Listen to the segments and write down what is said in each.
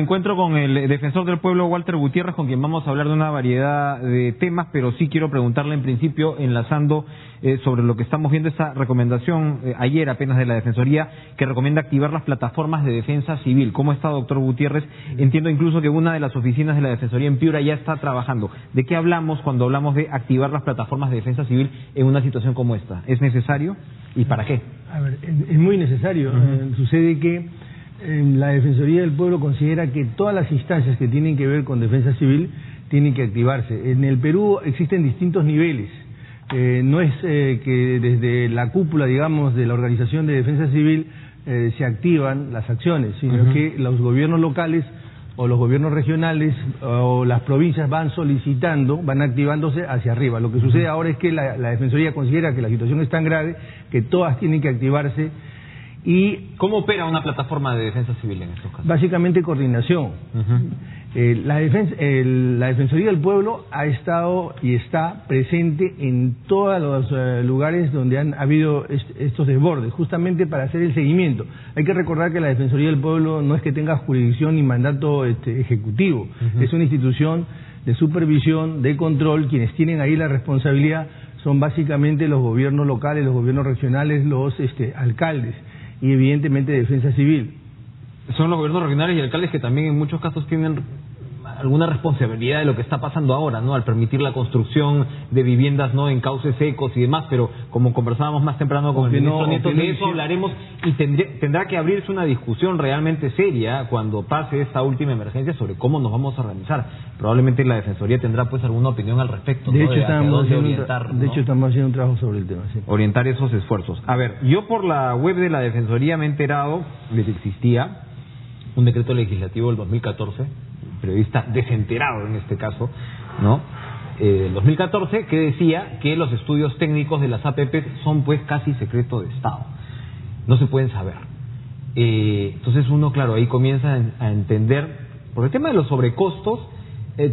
Me encuentro con el defensor del pueblo, Walter Gutiérrez, con quien vamos a hablar de una variedad de temas, pero sí quiero preguntarle en principio, enlazando sobre lo que estamos viendo, esta recomendación ayer apenas de la Defensoría, que recomienda activar las plataformas de defensa civil. ¿Cómo está, doctor Gutiérrez? Entiendo incluso que una de las oficinas de la Defensoría en Piura ya está trabajando. ¿De qué hablamos cuando hablamos de activar las plataformas de defensa civil en una situación como esta? ¿Es necesario? ¿Y para qué? A ver, es muy necesario. Sucede que la Defensoría del Pueblo considera que todas las instancias que tienen que ver con defensa civil tienen que activarse. En el Perú existen distintos niveles. No es que desde la cúpula, digamos, de la Organización de Defensa Civil se activan las acciones, sino que los gobiernos locales o los gobiernos regionales o las provincias van solicitando, van activándose hacia arriba. Lo que sucede ahora es que la Defensoría considera que la situación es tan grave que todas tienen que activarse. ¿Y cómo opera una plataforma de defensa civil en estos casos? Básicamente coordinación. La Defensoría del Pueblo ha estado y está presente en todos los lugares donde han habido estos desbordes, justamente para hacer el seguimiento. Hay que recordar que la Defensoría del Pueblo no es que tenga jurisdicción ni mandato ejecutivo, es una institución de supervisión, de control. Quienes tienen ahí la responsabilidad son básicamente los gobiernos locales, los gobiernos regionales, los alcaldes y evidentemente defensa civil. Son los gobiernos regionales y alcaldes que también en muchos casos tienen alguna responsabilidad de lo que está pasando ahora, ¿no? Al permitir la construcción de viviendas, ¿no?, en cauces secos y demás, pero como conversábamos más temprano con el ministro Nieto, de eso hablaremos, y tendrá que abrirse una discusión realmente seria cuando pase esta última emergencia sobre cómo nos vamos a organizar. Probablemente la Defensoría tendrá pues alguna opinión al respecto, ¿no? De hecho, estamos haciendo un trabajo sobre el tema, sí. Orientar esos esfuerzos. A ver, yo por la web de la Defensoría me he enterado de que existía un decreto legislativo del 2014, periodista desenterado en este caso, ¿no? 2014, que decía que los estudios técnicos de las APP son pues casi secreto de Estado, no se pueden saber. Entonces uno, claro, ahí comienza a entender, por el tema de los sobrecostos,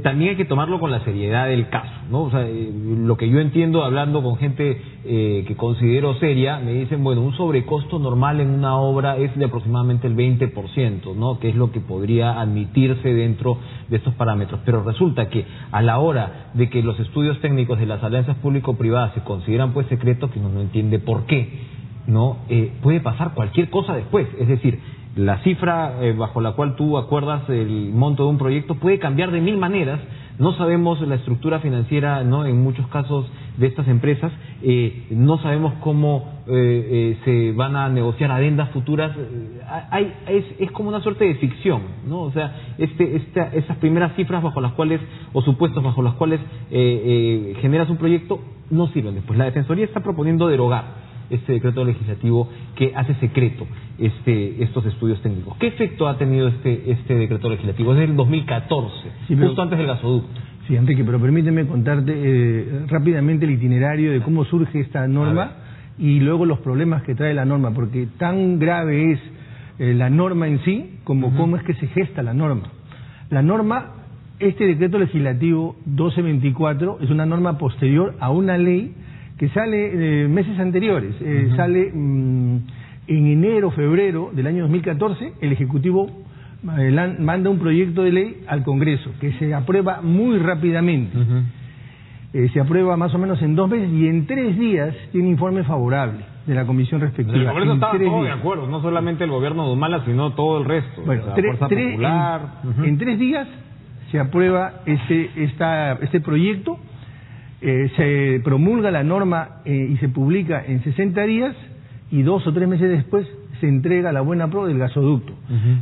también hay que tomarlo con la seriedad del caso, ¿no? O sea, lo que yo entiendo hablando con gente que considero seria, me dicen, bueno, un sobrecosto normal en una obra es de aproximadamente el 20%, ¿no?, que es lo que podría admitirse dentro de estos parámetros. Pero resulta que a la hora de que los estudios técnicos de las alianzas público-privadas se consideran pues secretos, que uno no entiende por qué, ¿no? Puede pasar cualquier cosa después. Es decir, la cifra bajo la cual tú acuerdas el monto de un proyecto puede cambiar de mil maneras. No sabemos la estructura financiera, ¿no?, en muchos casos de estas empresas. No sabemos cómo se van a negociar adendas futuras. Es como una suerte de ficción, ¿no? O sea, esas primeras cifras bajo las cuales, o supuestos bajo los cuales generas un proyecto, no sirven después. La Defensoría está proponiendo derogar este decreto legislativo que hace secreto estos estudios técnicos. ¿Qué efecto ha tenido este decreto legislativo? Es del 2014, sí, justo antes del gasoducto. Sí, Enrique, pero permíteme contarte rápidamente el itinerario de cómo surge esta norma y luego los problemas que trae la norma, porque tan grave es la norma en sí como cómo es que se gesta la norma. La norma, este decreto legislativo 1224, es una norma posterior a una ley que sale meses anteriores, sale en enero, febrero del año 2014, el Ejecutivo manda un proyecto de ley al Congreso, que se aprueba muy rápidamente. Se aprueba más o menos en 2 meses y en 3 días tiene informe favorable de la comisión respectiva. El Congreso estaba todo de acuerdo, no solamente el gobierno de Humala, sino todo el resto. Bueno, la Fuerza Popular. En 3 días se aprueba este proyecto. Se promulga la norma y se publica en 60 días y 2 o 3 meses después se entrega la buena pro del gasoducto.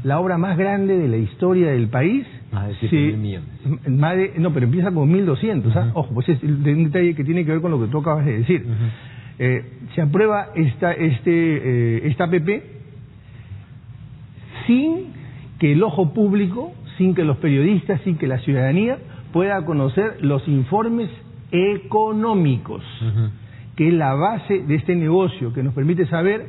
La obra más grande de la historia del país. Más de 7.000 millones. No, pero empieza con 1.200. Ojo, pues es un detalle que tiene que ver con lo que tú acabas de decir. Se aprueba esta APP sin que el ojo público, sin que los periodistas, sin que la ciudadanía pueda conocer los informes económicos, que es la base de este negocio, que nos permite saber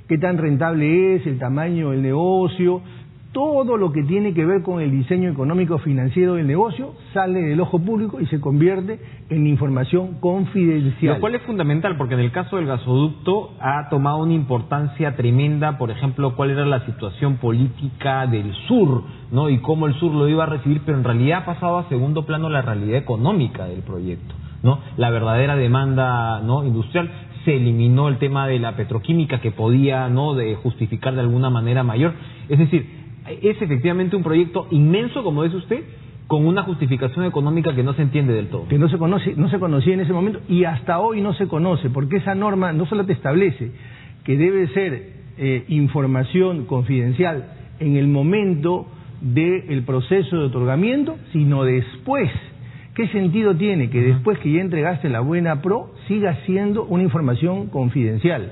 qué tan rentable es, el tamaño del negocio, todo lo que tiene que ver con el diseño económico financiero del negocio sale del ojo público y se convierte en información confidencial. Lo cual es fundamental, porque en el caso del gasoducto ha tomado una importancia tremenda, por ejemplo, cuál era la situación política del sur, ¿no? Y cómo el sur lo iba a recibir, pero en realidad ha pasado a segundo plano la realidad económica del proyecto, ¿no? La verdadera demanda, ¿no?, industrial. Se eliminó el tema de la petroquímica que podía, ¿no?, de justificar de alguna manera mayor. Es decir, es efectivamente un proyecto inmenso, como dice usted, con una justificación económica que no se entiende del todo. Que no se conocía en ese momento y hasta hoy no se conoce, porque esa norma no solo te establece que debe ser información confidencial en el momento del proceso de otorgamiento, sino después. ¿Qué sentido tiene que después que ya entregaste la buena pro siga siendo una información confidencial?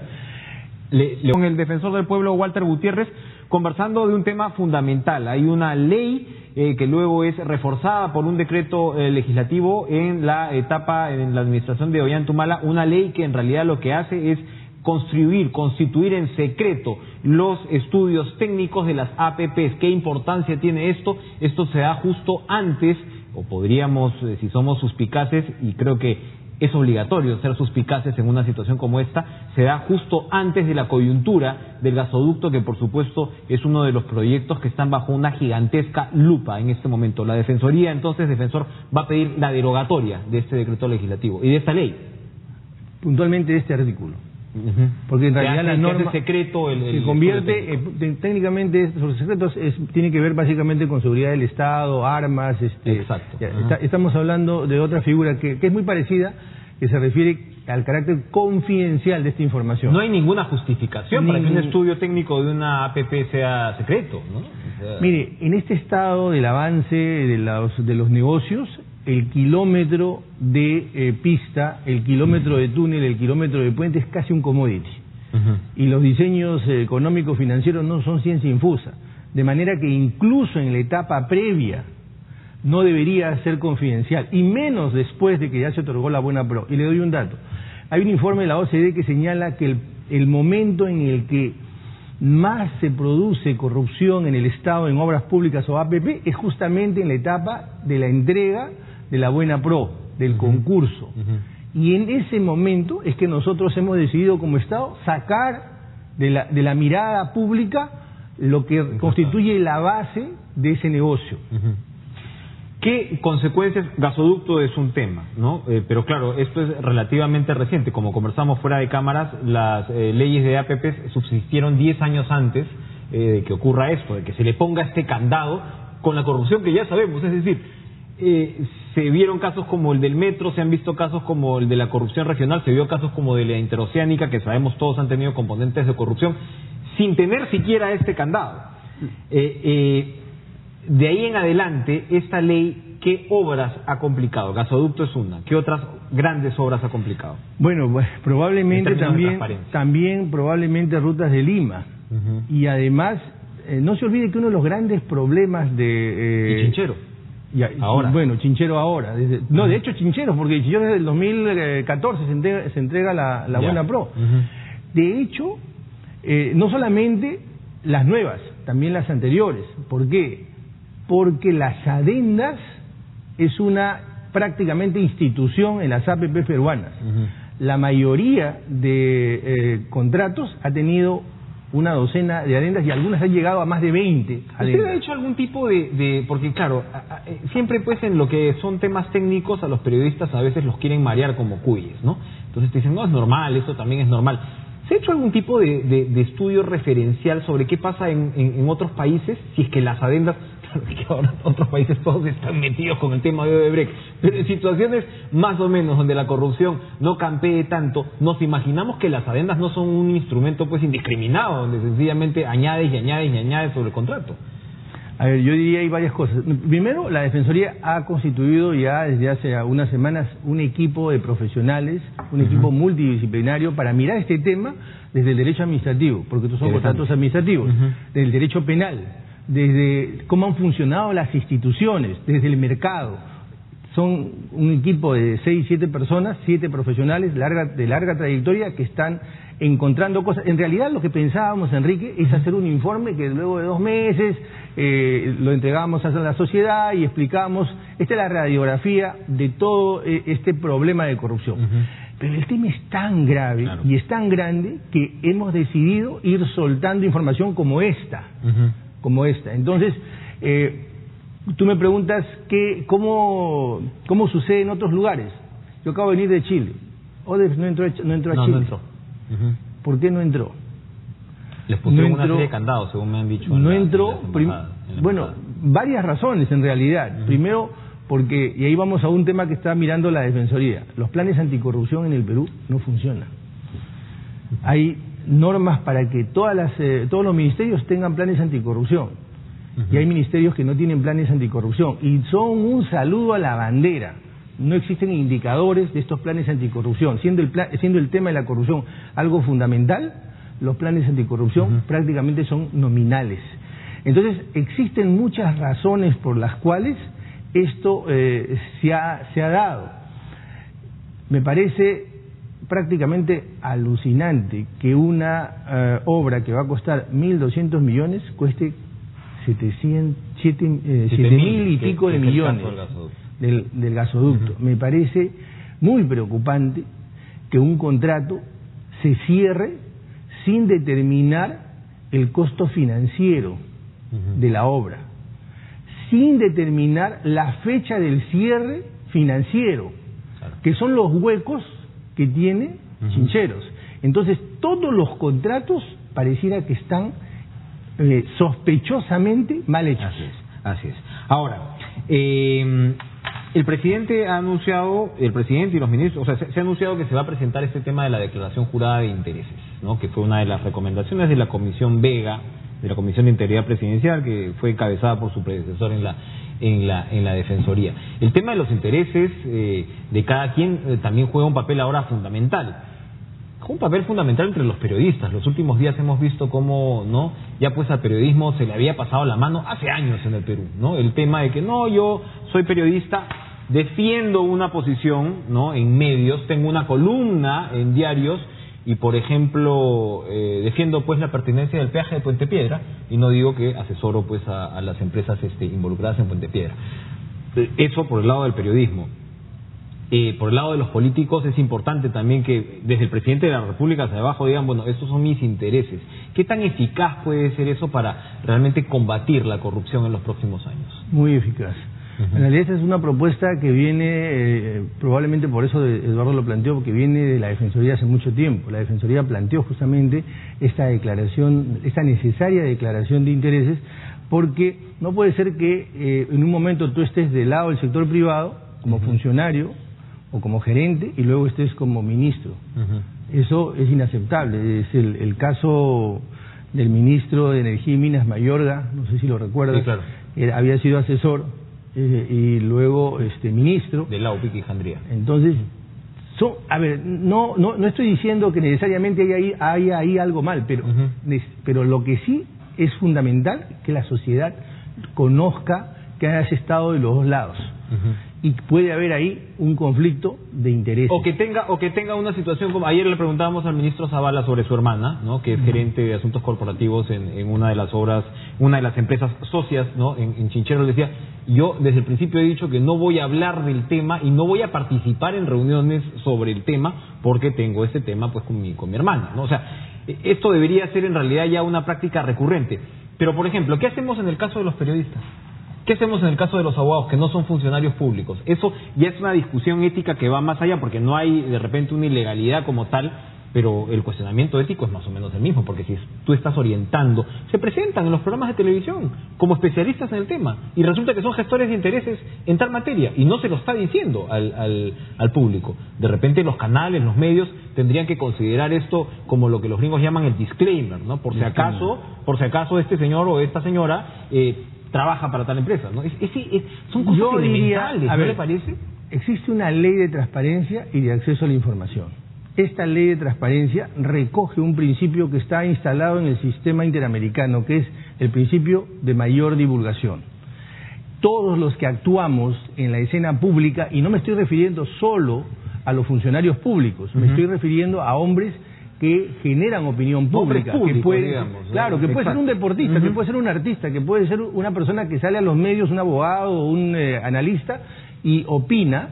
Con el defensor del pueblo, Walter Gutiérrez, conversando de un tema fundamental. Hay una ley que luego es reforzada por un decreto legislativo en la etapa, en la administración de Ollantumala, una ley que en realidad lo que hace es constituir en secreto los estudios técnicos de las APPs. ¿Qué importancia tiene esto? Esto se da justo antes, o podríamos, si somos suspicaces, y creo que es obligatorio ser suspicaces en una situación como esta, se da justo antes de la coyuntura del gasoducto, que por supuesto es uno de los proyectos que están bajo una gigantesca lupa en este momento. La Defensoría, entonces, defensor, va a pedir la derogatoria de este decreto legislativo y de esta ley. Puntualmente de este artículo. Porque en realidad la norma secreto se convierte técnicamente estos secretos tiene que ver básicamente con seguridad del Estado, armas, Exacto. Estamos hablando de otra figura que es muy parecida, que se refiere al carácter confidencial de esta información. No hay ninguna justificación para que un estudio técnico de una APP sea secreto, ¿no? O sea... Mire, en este estado del avance de los negocios, el kilómetro de pista, el kilómetro de túnel, el kilómetro de puente es casi un commodity. Y los diseños económicos financieros no son ciencia infusa. De manera que incluso en la etapa previa no debería ser confidencial, y menos después de que ya se otorgó la buena pro. Y le doy un dato. Hay un informe de la OCDE que señala que el momento en el que más se produce corrupción en el Estado en obras públicas o APP es justamente en la etapa de la entrega de la buena pro, del concurso. Y en ese momento es que nosotros hemos decidido como Estado sacar de la mirada pública lo que constituye la base de ese negocio. ¿Qué consecuencias? Gasoducto es un tema, ¿no? Pero claro, esto es relativamente reciente. Como conversamos fuera de cámaras, las leyes de APPs subsistieron 10 años antes de que ocurra esto, de que se le ponga este candado con la corrupción que ya sabemos. Es decir, se vieron casos como el del metro, se han visto casos como el de la corrupción regional, se vio casos como de la interoceánica, que sabemos todos han tenido componentes de corrupción, sin tener siquiera este candado. De ahí en adelante, esta ley, ¿qué obras ha complicado? Gasoducto es una. ¿Qué otras grandes obras ha complicado? Bueno, probablemente también probablemente Rutas de Lima. Y además, no se olvide que uno de los grandes problemas de... y Chinchero. Ahora. Bueno, Chinchero ahora. De hecho Chinchero, porque Chinchero desde el 2014 se entrega la buena pro. De hecho, no solamente las nuevas, también las anteriores. ¿Por qué? Porque las adendas es una prácticamente institución en las APP peruanas. La mayoría de contratos ha tenido una docena de adendas y algunas han llegado a más de 20 adendas. ¿Usted ha hecho algún tipo de porque claro, siempre pues en lo que son temas técnicos a los periodistas a veces los quieren marear como cuyes, ¿no? Entonces te dicen, no, es normal, eso también es normal. ¿Se ha hecho algún tipo de estudio referencial sobre qué pasa en otros países? Si es que las adendas, claro que ahora otros países todos están metidos con el tema de Odebrecht, pero en situaciones más o menos donde la corrupción no campee tanto, nos imaginamos que las adendas no son un instrumento pues indiscriminado, donde sencillamente añades y añades y añades sobre el contrato. A ver, yo diría hay varias cosas. Primero, la Defensoría ha constituido ya desde hace unas semanas un equipo de profesionales, un equipo multidisciplinario para mirar este tema desde el derecho administrativo, porque estos son contratos administrativos, desde el derecho penal, desde cómo han funcionado las instituciones, desde el mercado. Son un equipo de 6, 7 personas, 7 profesionales de larga trayectoria que están encontrando cosas. En realidad lo que pensábamos, Enrique, es hacer un informe que luego de 2 meses lo entregábamos a la sociedad y explicábamos, esta es la radiografía de todo este problema de corrupción. Pero el tema es tan grave y es tan grande que hemos decidido ir soltando información como esta. Entonces, tú me preguntas cómo sucede en otros lugares. Yo acabo de venir de Chile. Odebrecht no entró a Chile. No entró. ¿Por qué no entró? Les pusieron una serie de candados, según me han dicho. No entró, bueno, varias razones en realidad. Primero, porque, y ahí vamos a un tema que está mirando la Defensoría, los planes anticorrupción en el Perú no funcionan. Hay normas para que todos los ministerios tengan planes anticorrupción, y hay ministerios que no tienen planes anticorrupción, y son un saludo a la bandera. No existen indicadores de estos planes anticorrupción, siendo el tema de la corrupción algo fundamental. Los planes anticorrupción prácticamente son nominales. Entonces, existen muchas razones por las cuales esto se ha dado. Me parece prácticamente alucinante que una obra que va a costar 1.200 millones cueste 7.000 y pico de millones del gasoducto. Me parece muy preocupante que un contrato se cierre sin determinar el costo financiero de la obra, sin determinar la fecha del cierre financiero, que son los huecos que tiene Chincheros. Entonces, todos los contratos pareciera que están sospechosamente mal hechos. Así es. Ahora, el presidente ha anunciado, el presidente y los ministros, o sea, se ha anunciado que se va a presentar este tema de la declaración jurada de intereses, ¿no? Que fue una de las recomendaciones de la Comisión Vega, de la Comisión de Integridad Presidencial, que fue encabezada por su predecesor en la Defensoría. El tema de los intereses de cada quien también juega un papel ahora fundamental. Un papel fundamental entre los periodistas. Los últimos días hemos visto cómo, ¿no?, ya pues al periodismo se le había pasado la mano hace años en el Perú, ¿no? El tema de que no, yo soy periodista, defiendo una posición, ¿no?, en medios, tengo una columna en diarios y, por ejemplo, defiendo pues la pertinencia del peaje de Puente Piedra y no digo que asesoro pues a las empresas involucradas en Puente Piedra. Eso por el lado del periodismo. Por el lado de los políticos es importante también que desde el presidente de la República hacia abajo digan, bueno, estos son mis intereses. ¿Qué tan eficaz puede ser eso para realmente combatir la corrupción en los próximos años? Muy eficaz. En realidad esta es una propuesta que viene, probablemente por eso Eduardo lo planteó, porque viene de la Defensoría hace mucho tiempo. La Defensoría planteó justamente esta declaración, esta necesaria declaración de intereses, porque no puede ser que en un momento tú estés del lado del sector privado como funcionario o como gerente y luego estés como ministro. Eso es inaceptable. Es el caso del ministro de Energía y Minas, Mayorga, no sé si lo recuerdas. Sí, claro. Había sido asesor y luego ministro de la UPIC y Jandría. Entonces, a ver, no estoy diciendo que necesariamente haya ahí algo mal, pero lo que sí es fundamental que la sociedad conozca que hayas estado de los dos lados. Y puede haber ahí un conflicto de intereses. O que tenga una situación como... Ayer le preguntábamos al ministro Zavala sobre su hermana, ¿no?, que es gerente de asuntos corporativos en una de las obras, una de las empresas socias, ¿no?, en Chincheros. Le decía, yo desde el principio he dicho que no voy a hablar del tema y no voy a participar en reuniones sobre el tema porque tengo este tema pues con mi hermana, ¿no? O sea, esto debería ser en realidad ya una práctica recurrente. Pero, por ejemplo, ¿qué hacemos en el caso de los periodistas? ¿Qué hacemos en el caso de los abogados que no son funcionarios públicos? Eso ya es una discusión ética que va más allá, porque no hay de repente una ilegalidad como tal, pero el cuestionamiento ético es más o menos el mismo, porque si tú estás orientando, se presentan en los programas de televisión como especialistas en el tema, y resulta que son gestores de intereses en tal materia, y no se lo está diciendo al público. De repente los canales, los medios, tendrían que considerar esto como lo que los gringos llaman el disclaimer, ¿no? Por si acaso este señor o esta señora... trabaja para tal empresa, ¿no? Son cosas elementales, ¿no le parece? Existe una ley de transparencia y de acceso a la información. Esta ley de transparencia recoge un principio que está instalado en el sistema interamericano, que es el principio de mayor divulgación. Todos los que actuamos en la escena pública, y no me estoy refiriendo solo a los funcionarios públicos, me estoy refiriendo a hombres que generan opinión pública, públicos, que puede, digamos, ¿no? claro, que puede ser un deportista, que puede ser un artista, que puede ser una persona que sale a los medios, un abogado, un analista y opina,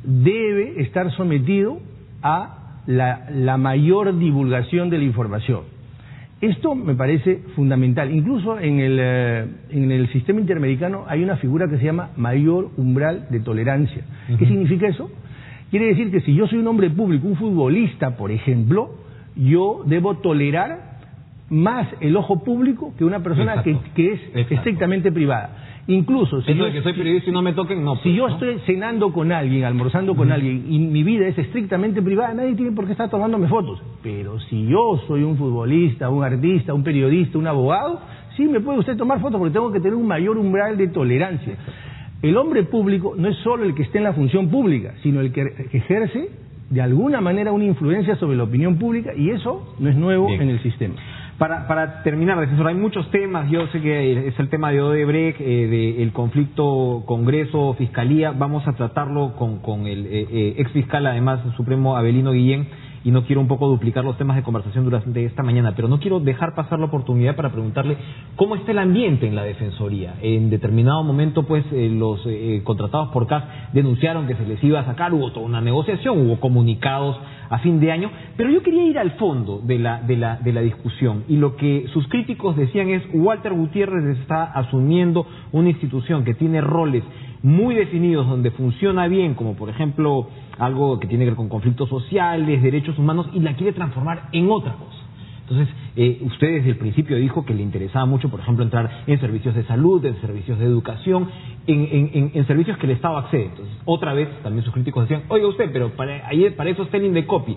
debe estar sometido a la mayor divulgación de la información. Esto me parece fundamental. Incluso en el sistema interamericano hay una figura que se llama mayor umbral de tolerancia. ¿Qué significa eso? Quiere decir que si yo soy un hombre público, un futbolista, por ejemplo, yo debo tolerar más el ojo público que una persona que es estrictamente privada. Incluso si eso de que soy periodista y no me toquen, no. Si yo estoy cenando con alguien, almorzando con alguien, y mi vida es estrictamente privada, nadie tiene por qué estar tomándome fotos. Pero si yo soy un futbolista, un artista, un periodista, un abogado, sí me puede usted tomar fotos porque tengo que tener un mayor umbral de tolerancia. El hombre público no es solo el que esté en la función pública, sino el que ejerce de alguna manera una influencia sobre la opinión pública, y eso no es nuevo en el sistema. Para terminar, defensor, hay muchos temas. Yo sé que es el tema de Odebrecht, del conflicto Congreso-Fiscalía. Vamos a tratarlo con el ex fiscal, además, supremo Avelino Guillén, y no quiero un poco duplicar los temas de conversación durante esta mañana, pero no quiero dejar pasar la oportunidad para preguntarle cómo está el ambiente en la Defensoría. En determinado momento, pues, los contratados por CAS denunciaron que se les iba a sacar, hubo toda una negociación, hubo comunicados a fin de año, pero yo quería ir al fondo de la discusión, y lo que sus críticos decían es: Walter Gutiérrez está asumiendo una institución que tiene roles muy definidos, donde funciona bien, como por ejemplo algo que tiene que ver con conflictos sociales, derechos humanos, y la quiere transformar en otra cosa. Entonces, usted desde el principio dijo que le interesaba mucho, por ejemplo, entrar en servicios de salud, en servicios de educación, en servicios que el Estado accede. Entonces, otra vez, también sus críticos decían: oiga usted, pero para eso está el INDECOPI.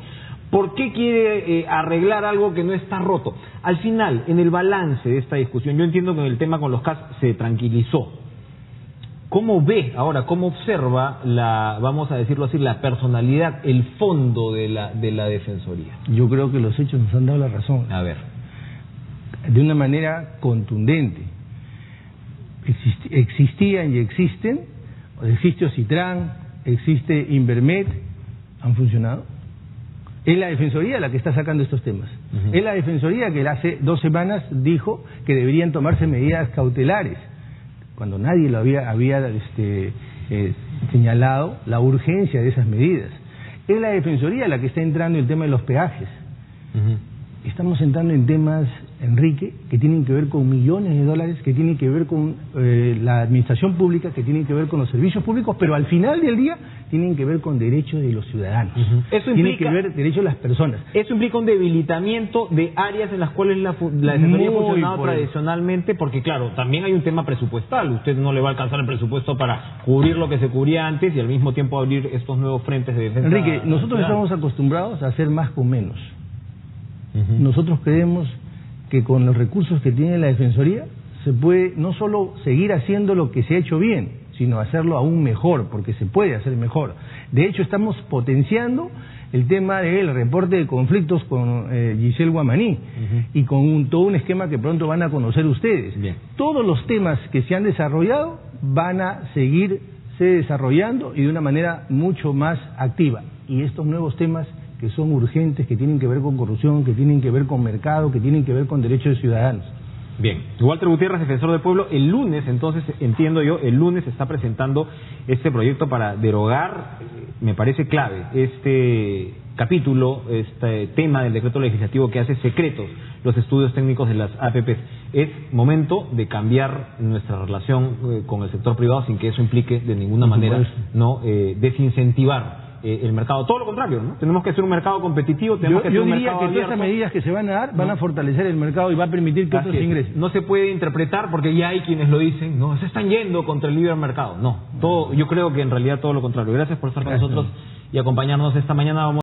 ¿Por qué quiere arreglar algo que no está roto? Al final, en el balance de esta discusión, yo entiendo que el tema con los CAS se tranquilizó. ¿Cómo ve ahora, cómo observa vamos a decirlo así, la personalidad, el fondo de la Defensoría? Yo creo que los hechos nos han dado la razón. A ver. De una manera contundente. Existían y existen, existe Ocitran, existe Invermed, ¿han funcionado? Es la Defensoría la que está sacando estos temas. Es la Defensoría que hace 2 semanas dijo que deberían tomarse medidas cautelares, cuando nadie lo había señalado la urgencia de esas medidas. Es la Defensoría la que está entrando en el tema de los peajes. Estamos entrando en temas, Enrique, que tienen que ver con millones de dólares, que tienen que ver con la administración pública, que tienen que ver con los servicios públicos, pero al final del día tienen que ver con derechos de los ciudadanos. Eso tiene que ver derechos de las personas. Eso implica un debilitamiento de áreas en las cuales la Defensoría ha funcionado tradicionalmente, porque claro, también hay un tema presupuestal. Usted no le va a alcanzar el presupuesto para cubrir lo que se cubría antes y al mismo tiempo abrir estos nuevos frentes de defensa. Enrique, nosotros estamos acostumbrados a hacer más con menos. Nosotros creemos que con los recursos que tiene la Defensoría se puede no solo seguir haciendo lo que se ha hecho bien, sino hacerlo aún mejor, porque se puede hacer mejor. De hecho, estamos potenciando el tema del reporte de conflictos con Giselle Guamaní y con todo un esquema que pronto van a conocer ustedes. Bien. Todos los temas que se han desarrollado van a seguirse desarrollando y de una manera mucho más activa. Y estos nuevos temas que son urgentes, que tienen que ver con corrupción, que tienen que ver con mercado, que tienen que ver con derechos de ciudadanos. Bien, Walter Gutiérrez, defensor del pueblo, el lunes, entonces, entiendo yo, el lunes está presentando este proyecto para derogar, me parece clave, este capítulo, este tema del decreto legislativo que hace secretos los estudios técnicos de las APPs. Es momento de cambiar nuestra relación con el sector privado sin que eso implique de ninguna manera desincentivar el mercado. Todo lo contrario, ¿no? Tenemos que hacer un mercado competitivo, tenemos que hacer un mercado abierto. Yo diría que todas esas medidas que se van a dar van a fortalecer el mercado y va a permitir que otros ingresen. No se puede interpretar, porque ya hay quienes lo dicen, no, se están yendo contra el libre mercado. No, yo creo que en realidad todo lo contrario. Gracias por estar con nosotros y acompañarnos esta mañana.